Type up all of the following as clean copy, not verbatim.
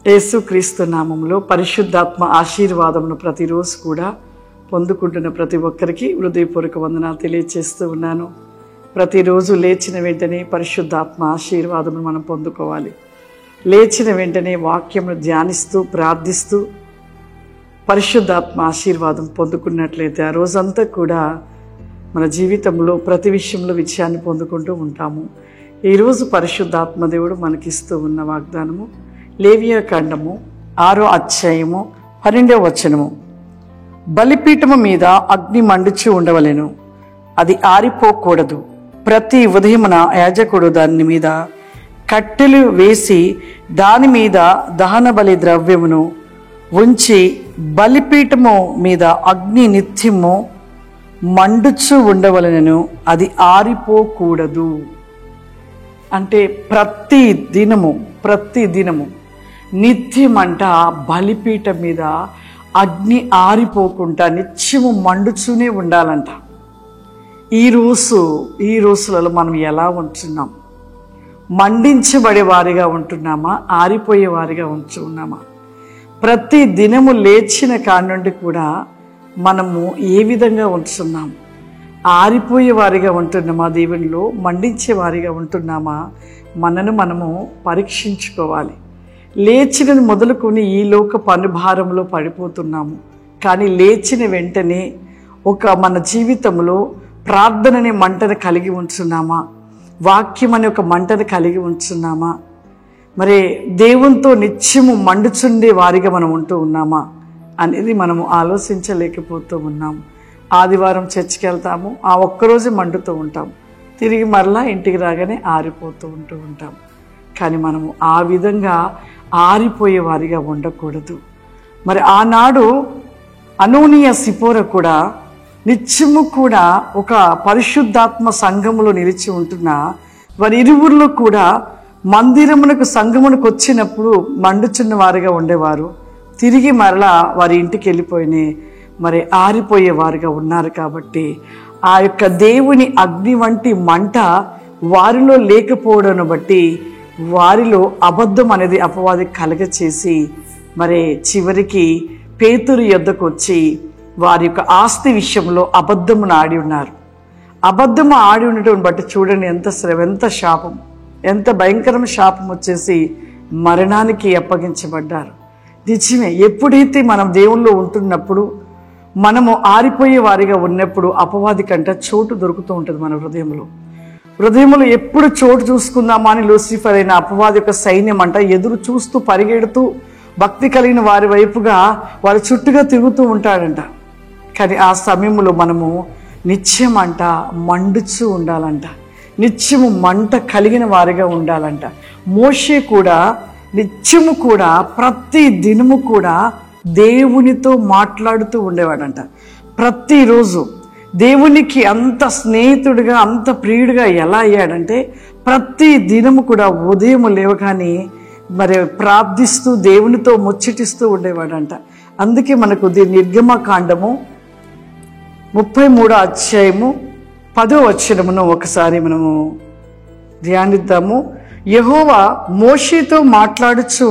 యేసుక్రీస్తు నామములో పరిశుద్ధాత్మ ఆశీర్వాదమును ప్రతిరోజు కూడా పొందుకుంటున్న ప్రతి ఒక్కరికి హృదయపూర్వక వందనాలు తెలియజేస్తూ ఉన్నాను. ప్రతిరోజు లేచిన వెంటనే పరిశుద్ధాత్మ ఆశీర్వాదమును మనం పొందుకోవాలి. లేచిన వెంటనే వాక్యమును ధ్యానిస్తూ ప్రార్థిస్తూ పరిశుద్ధాత్మ ఆశీర్వాదం పొందుకున్నట్లయితే ఆ రోజంతా కూడా మన జీవితంలో ప్రతి విషయంలో విజయాన్ని పొందుకుంటూ ఉంటాము. ఈరోజు పరిశుద్ధాత్మ దేవుడు మనకిస్తూ ఉన్న వాగ్దానము లేవియాకాండము 6వ అధ్యాయము 12వ వచనము. బలిపీఠము మీద అగ్ని మండుచు ఉండవలెను, అది ఆరిపోకూడదు. ప్రతి ఉదయమున యాజకుడు దాని మీద కట్టెలు వేసి దాని మీద దహన బలి ద్రవ్యమును ఉంచి బలిపీఠము మీద అగ్ని నిత్యము మండుచు ఉండవలెను, అది ఆరిపోకూడదు. అంటే ప్రతి దినము నిత్యమంట బలిపీఠం మీద అగ్ని ఆరిపోకుండా నిత్యము మండుచూనే ఉండాలంట. ఈ రోజులలో మనం ఎలా ఉంటున్నాం? మండించబడే వారిగా ఉంటున్నామా, ఆరిపోయే వారిగా ఉంటున్నామా? ప్రతి దినము లేచిన కాడి నుండి కూడా మనము ఏ విధంగా ఉంటున్నాం? ఆరిపోయే వారిగా ఉంటున్నామా? దేవునిలో మండించే వారిగా ఉంటున్నామా? మనము పరీక్షించుకోవాలి. లేచినది మొదలుకొని ఈ లోక పనుభారంలో పడిపోతున్నాము. కానీ లేచిన వెంటనే మన జీవితంలో ప్రార్థన అనే మంటను కలిగి ఉంటున్నామా? వాక్యం అనే ఒక మంటను కలిగి ఉంటున్నామా? మరి దేవునితో నిత్యము మండుచుండే వారిగా మనం ఉంటూ ఉన్నామా అనేది మనము ఆలోచించలేకపోతూ ఉన్నాము. ఆదివారం చర్చికి వెళ్తాము, ఆ ఒక్కరోజు మండుతూ ఉంటాం, తిరిగి మరలా ఇంటికి రాగానే ఆరిపోతూ ఉంటాం. కానీ మనము ఆ విధంగా ఆరిపోయే వారిగా ఉండకూడదు. మరి ఆనాడు అనోనియ సిపోర కూడా నిత్యము కూడా ఒక పరిశుద్ధాత్మ సంఘములో నిలిచి ఉంటున్న వారి ఇరువురిలో కూడా మందిరమునకు సంఘమునకు వచ్చినప్పుడు మండుచున్న వారిగా ఉండేవారు. తిరిగి మరలా వారి ఇంటికి వెళ్ళిపోయినే మరి ఆరిపోయే వారిగా ఉన్నారు. కాబట్టి ఆ యొక్క దేవుని అగ్ని వంటి మంట వారిలో లేకపోవడం బట్టి వారిలో అబద్ధం అనేది అపవాది కలగచేసి మరి చివరికి పేతురు యొద్దకు వచ్చి వారి యొక్క ఆస్తి విషయంలో అబద్ధమును ఆడి ఉన్నారు. అబద్ధము ఆడి ఉండటం బట్టి చూడండి ఎంత శ్రమ, ఎంత శాపం, ఎంత భయంకరమైన శాపం వచ్చేసి మరణానికి అప్పగించబడ్డారు. నిజమే, ఎప్పుడైతే మనం దేవుల్లో ఉంటున్నప్పుడు మనము ఆరిపోయే వారిగా ఉన్నప్పుడు అపవాది కంట చోటు దొరుకుతూ ఉంటుంది. మన హృదయంలో ఎప్పుడు చోటు చూసుకుందామా అని లూసిఫర్ అయిన అపవాది యొక్క సైన్యం అంట ఎదురు చూస్తూ పరిగెడుతూ భక్తి కలిగిన వారి వైపుగా వారి చుట్టుగా తిరుగుతూ ఉంటాడంట. కానీ ఆ సమయంలో మనము నిత్యం అంట మండుచూ ఉండాలంట, నిత్యము మంట కలిగిన వారిగా ఉండాలంట. మోషే కూడా నిత్యము కూడా ప్రతి దినము కూడా దేవునితో మాట్లాడుతూ ఉండేవాడంట. ప్రతిరోజు దేవునికి అంత స్నేహితుడిగా అంత ప్రియుడిగా ఎలా అయ్యాడంటే ప్రతి దినము కూడా ఉదయం లేవగానే మరి ప్రార్థిస్తూ దేవునితో ముచ్చటిస్తూ ఉండేవాడంట. అందుకే మనకు నిర్గమకాండము 33వ అధ్యాయము 10వ వచనమును ఒకసారి మనము ధ్యానిద్దాము. యెహోవా మోషేతో మాట్లాడుచూ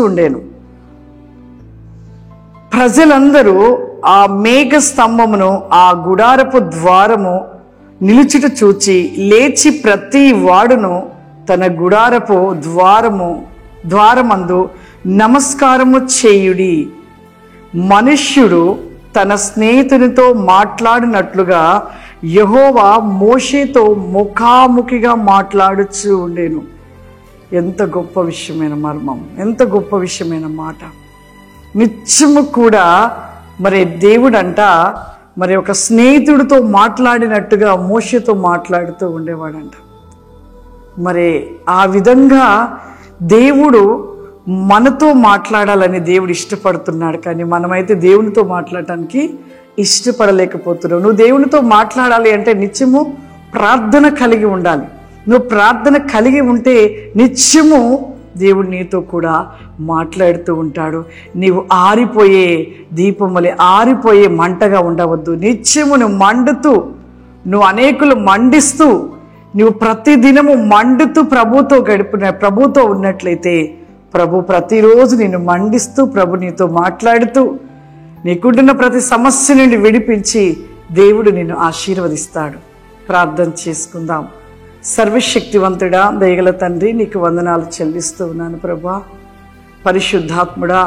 ఉండేను. ప్రజలందరూ ఆ మేఘ స్తంభమును ఆ గుడారపు ద్వారము నిలుచుట చూచి లేచి ప్రతి వాడును తన గుడారపు ద్వారమందు నమస్కారము చేయుడి. మనుష్యుడు తన స్నేహితునితో మాట్లాడినట్లుగా యెహోవా మోషేతో ముఖాముఖిగా మాట్లాడుచూ ఉండేను. ఎంత గొప్ప విషయమైన మర్మం, ఎంత గొప్ప విషయమైన మాట. నిత్యము కూడా మరి దేవుడంట మరి ఒక స్నేహితుడితో మాట్లాడినట్టుగా మోషేతో మాట్లాడుతూ ఉండేవాడంట. మరి ఆ విధంగా దేవుడు మనతో మాట్లాడాలని దేవుడు ఇష్టపడుతున్నాడు. కానీ మనమైతే దేవునితో మాట్లాడటానికి ఇష్టపడలేకపోతున్నావు. నువ్వు దేవునితో మాట్లాడాలి అంటే నిత్యము ప్రార్థన కలిగి ఉండాలి. నువ్వు ప్రార్థన కలిగి ఉంటే నిత్యము దేవుడు నీతో కూడా మాట్లాడుతూ ఉంటాడు. నీవు ఆరిపోయే దీపం వలె ఆరిపోయే మంటగా ఉండవద్దు. నిత్యము నువ్వు మండుతూ, నువ్వు అనేకులు మండిస్తూ నువ్వు ప్రతిదినము మండుతూ ప్రభుతో ఉన్నట్లయితే ప్రభు ప్రతిరోజు నిన్ను మండిస్తూ ప్రభు నీతో మాట్లాడుతూ నీకుంటున్న ప్రతి సమస్య నుండి విడిపించి దేవుడు నిన్ను ఆశీర్వదిస్తాడు. ప్రార్థన చేసుకుందాం. సర్వశక్తివంతుడా, దయగల తండ్రి, నీకు వందనాలు చెల్లిస్తూ ఉన్నాను ప్రభా. పరిశుద్ధాత్ముడా,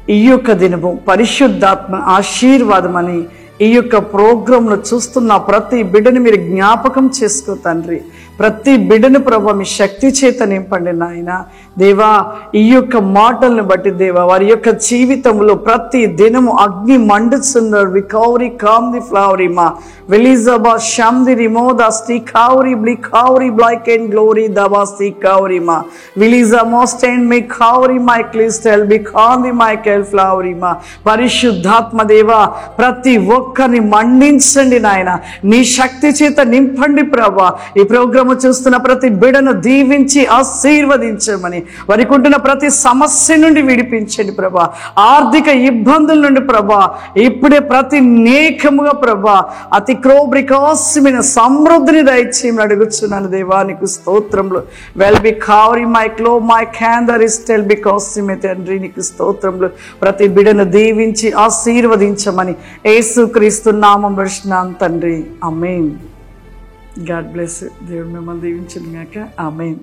ఈ యొక్క దినము పరిశుద్ధాత్మ ఆశీర్వాదమని ఈ యొక్క ప్రోగ్రాంను చూస్తున్న ప్రతి బిడ్డని మీరు జ్ఞాపకం చేసుకో తండ్రి. ప్రతి బిడ్డను ప్రభు మీ శక్తి చేత నింపండి నాయన. దేవా, ఈ యొక్క మాటలను బట్టి దేవా వారి యొక్క జీవితంలో ప్రతి దినము అగ్ని మండుతున్నారు. రికవరీ కామ్ ది ఫ్లవరీ మా వెలిజబా షామ్ది రిమోదా స్టికావరీ బ్లికావరీ బ్లైక్ అండ్ గ్లోరీ దబా స్టికావరీ మా విలిజా మోస్ట్ అండ్ మై కావరీ మై క్లిస్టల్ బికామ్ ది మై కెల్ ఫ్లవరీ మా. పరిశుద్ధాత్మ దేవా, ప్రతి ఒక్కరిని మండించండి నాయన. నీ శక్తి చేత నింపండి ప్రభా. ఈ ప్రోగ్రామ్ చూస్తున్న ప్రతి బిడను దీవించి ఆశీర్వదించమని, వారికి ఉంటున్న ప్రతి సమస్య నుండి విడిపించండి ప్రభా. ఆర్థిక ఇబ్బందుల నుండి ప్రభా ఇప్పుడే ప్రతి నేకముగా ప్రభా అతి క్రోబ్రికాసమైన సమృద్ధిని దయచేయమని అడుగుచున్నాను దేవా. నీకు స్తోత్రములు. వెల్ బి కావరి మై క్లో మై క్యాందర్ ఇస్ టెల్ బికాసిమే తండ్రి, నీకు స్తోత్రములు. ప్రతి బిడను దీవించి ఆశీర్వదించమని యేసుక్రీస్తు నామం నడుచున్నాను తండ్రి. ఆమేన్. God bless. దేవుడు మిమ్మల్ని దీవించును గాక. ఆమేన్.